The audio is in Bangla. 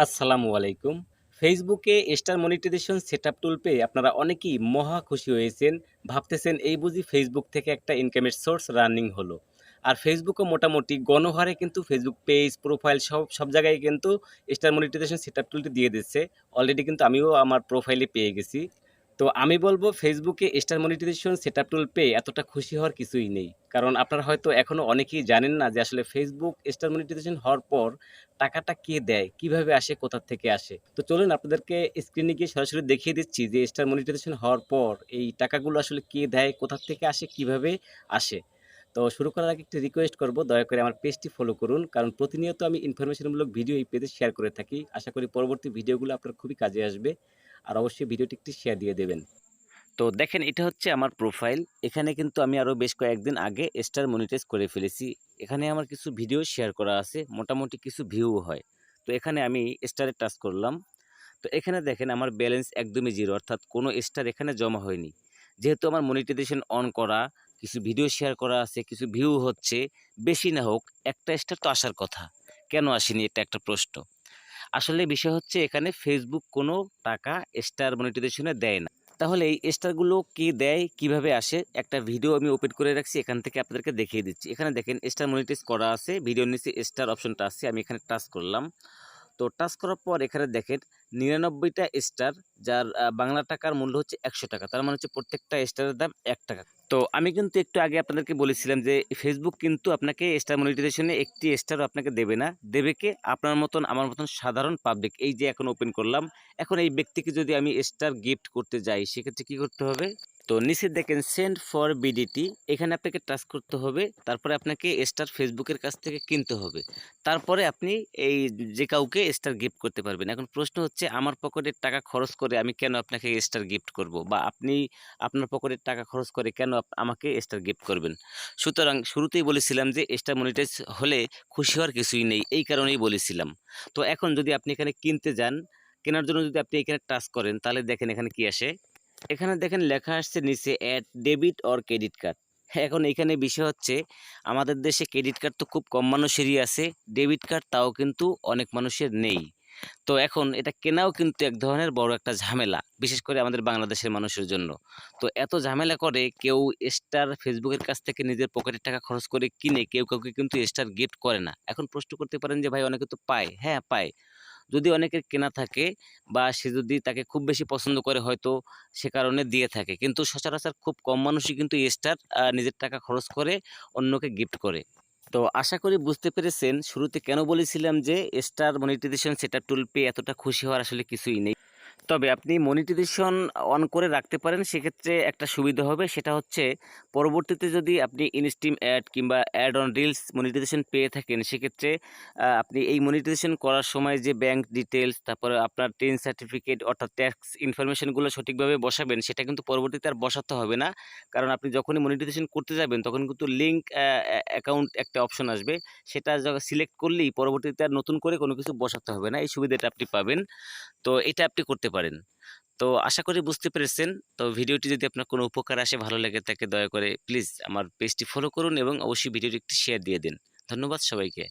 আসসালামু আলাইকুম। ফেসবুকে স্টার মনিটাইজেশন সেটআপ টুল পেয়ে আপনারা অনেকেই মহা খুশি হয়েছেন। ভাবতেছেন এই বুঝি ফেসবুক থেকে একটা ইনকামের সোর্স রানিং হলো। আর ফেসবুকও মোটামুটি গণহারে কিন্তু ফেসবুক পেজ, প্রোফাইল সব জায়গায় কিন্তু স্টার মনিটাইজেশন সেটআপ টুলটি দিয়ে দিচ্ছে। অলরেডি কিন্তু আমিও আমার প্রোফাইলে পেয়ে গেছি। তো আমি বলব ফেসবুকে স্টার মনিটাইজেশন সেটআপ টুল পেয়ে এতটা খুশি হওয়ার কিছুই নেই। কারণ আপনারা হয়তো এখনো অনেকেই জানেন না যে আসলে ফেসবুক স্টার মনিটাইজেশন হওয়ার পর টাকাটা কে দেয়, কিভাবে আসে, কোথা থেকে আসে। তো চলুন আপনাদেরকে স্ক্রিনে গিয়ে সরাসরি দেখিয়ে দিচ্ছি যে স্টার মনিটাইজেশন হওয়ার পর এই টাকাগুলো আসলে কে দেয়, কোথা থেকে আসে, কিভাবে আসে। তো শুরু করার আগে একটু রিকোয়েস্ট করব, দয়া করে আমার পেজটি ফলো করুন। কারণ প্রতিনিয়ত আমি ইনফরমেশনমূলক ভিডিও এই পেজে শেয়ার করে থাকি। আশা করি পরবর্তী ভিডিওগুলো আপনার খুবই কাজে আসবে। আর অবশ্যই ভিডিওটি একটি শেয়ার দিয়ে দেবেন। তো দেখেন এটা হচ্ছে আমার প্রোফাইল। এখানে কিন্তু আমি আরও বেশ কয়েকদিন আগে স্টার মনিটাইজ করে ফেলেছি। এখানে আমার কিছু ভিডিও শেয়ার করা আছে, মোটামুটি কিছু ভিউ হয়। তো এখানে আমি স্টারে টাচ করলাম। তো এখানে দেখেন আমার ব্যালেন্স একদমই জিরো, অর্থাৎ কোনো স্টার এখানে জমা হয়নি। যেহেতু আমার মনিটাইজেশন অন করা, কিছু ভিডিও শেয়ার করা আছে, কিছু ভিউ হচ্ছে, বেশি না হোক একটা স্টার তো আসার কথা। কেন আসেনি, এটা একটা প্রশ্ন। আসলে বিষয় হচ্ছে এখানে ফেসবুক কোনো টাকা স্টার মনিটাইজেশনে দেয় না। তাহলে এই স্টারগুলো কে দেয়, কিভাবে আসে, একটা ভিডিও আমি ওপেন করে রাখছি, এখান থেকে আপনাদেরকে দেখিয়ে দিচ্ছি। এখানে দেখেন স্টার মনিটাইজ করা আছে, ভিডিওর নিচে স্টার অপশনটা আছে, আমি এখানে টাচ করলাম। তো টাচ করার পর এখানে দেখেন ৯৯টা স্টার, যার বাংলা টাকার মূল্য হচ্ছে ১০০ টাকা। তার মানে হচ্ছে প্রত্যেকটা স্টারের দাম ১ টাকা। তো আমি কিন্তু একটু আগে আপনাদেরকে বলেছিলাম যে ফেসবুক কিন্তু আপনাকে স্টার মনিটাইজেশনে একটি স্টারও আপনাকে দেবে না। দেবে কে? আপনার মতন, আমার মতন সাধারণ পাবলিক। এই যে এখন ওপেন করলাম, এখন এই ব্যক্তিকে যদি আমি স্টার গিফট করতে যাই সেক্ষেত্রে কি করতে হবে? তো নিচে দেখেন সেন্ড ফর বিডিটি, এখানে আপনাকে টাচ করতে হবে। তারপরে আপনাকে স্টার ফেসবুকের কাছ থেকে কিনতে হবে। তারপরে আপনি এই যে কাউকে স্টার গিফট করতে পারবেন। এখন প্রশ্ন হচ্ছে আমার পকেটের টাকা খরচ করে আমি কেন আপনাকে স্টার গিফট করব, বা আপনি আপনার পকেটের টাকা খরচ করে কেন আমাকে স্টার গিফট করবেন। সুতরাং শুরুতেই বলেছিলাম যে স্টার মনিটাইজ হলে খুশি হওয়ার কিছুই নেই, এই কারণেই বলেছিলাম। তো এখন যদি আপনি এখানে কিনতে যান, কেনার জন্য যদি আপনি এখানে টাচ করেন, তাহলে দেখেন এখানে কি আসে। এখানে দেখেন লেখা আসছে নিচে add debit or credit card. এখন এখানে বিষয় হচ্ছে আমাদের দেশে ক্রেডিট কার্ড তো খুব কম মানুষেরই আছে, ডেবিট কার্ড তাও কিন্তু অনেক মানুষের নেই। তো এখন এটা কেনাও কিন্তু এক ধরনের বড় একটা ঝামেলা, বিশেষ করে আমাদের বাংলাদেশের মানুষের জন্য। তো এত ঝামেলা করে কেউ স্টার ফেসবুকের কাছ থেকে নিজের পকেটের টাকা খরচ করে কিনে কেউ কাউকে কিন্তু স্টার গিফট করে না। এখন প্রশ্ন করতে পারেন যে ভাই অনেকে তো পায়, হ্যাঁ পায়। যদি অনেকের কেনা থাকে বা সে যদি তাকে খুব বেশি পছন্দ করে, হয়তো সে কারণে দিয়ে থাকে, কিন্তু সচরাচর খুব কম মানুষই কিন্তু স্টার নিজের টাকা খরচ করে অন্যকে গিফট করে। তো আশা করি বুঝতে পেরেছেন শুরুতে কেন বলেছিলাম যে স্টার মনিটাইজেশন সেটআপ টুল পেয়ে এতটা খুশি হওয়ার আসলে কিছুই নেই। তবে আপনি মনিটাইজেশন অন করে রাখতে পারেন, সেক্ষেত্রে একটা সুবিধা হবে, সেটা হচ্ছে পরবর্তীতে যদি আপনি ইনস্ট্রিম অ্যাড কিংবা অ্যাড অন রিলস মনিটাইজেশন পেয়ে থাকেন, সেক্ষেত্রে আপনি এই মনিটাইজেশন করার সময় যে ব্যাংক ডিটেলস, তারপরে আপনার টেন সার্টিফিকেট অর্থাৎ ট্যাক্স ইনফরমেশনগুলো সঠিকভাবে বসাবেন, সেটা কিন্তু পরবর্তীতে আর বসাতে হবে না। কারণ আপনি যখনই মনিটাইজেশন করতে যাবেন তখন কিন্তু লিঙ্ক অ্যাকাউন্ট একটা অপশন আসবে, সেটা সিলেক্ট করলেই পরবর্তীতে আর নতুন করে কোনো কিছু বসাতে হবে না, এই সুবিধাটা আপনি পাবেন। তো এটা আপনি করতে পারেন। তো আশা করি বুঝতে পেরেছেন। তো ভিডিওটি যদি আপনার কোনো উপকার আসে, ভালো লেগে থাকে, দয়া করে প্লিজ আমার পেজটি ফলো করুন এবং অবশ্যই ভিডিওটি একটি শেয়ার দিয়ে দিন। ধন্যবাদ সবাইকে।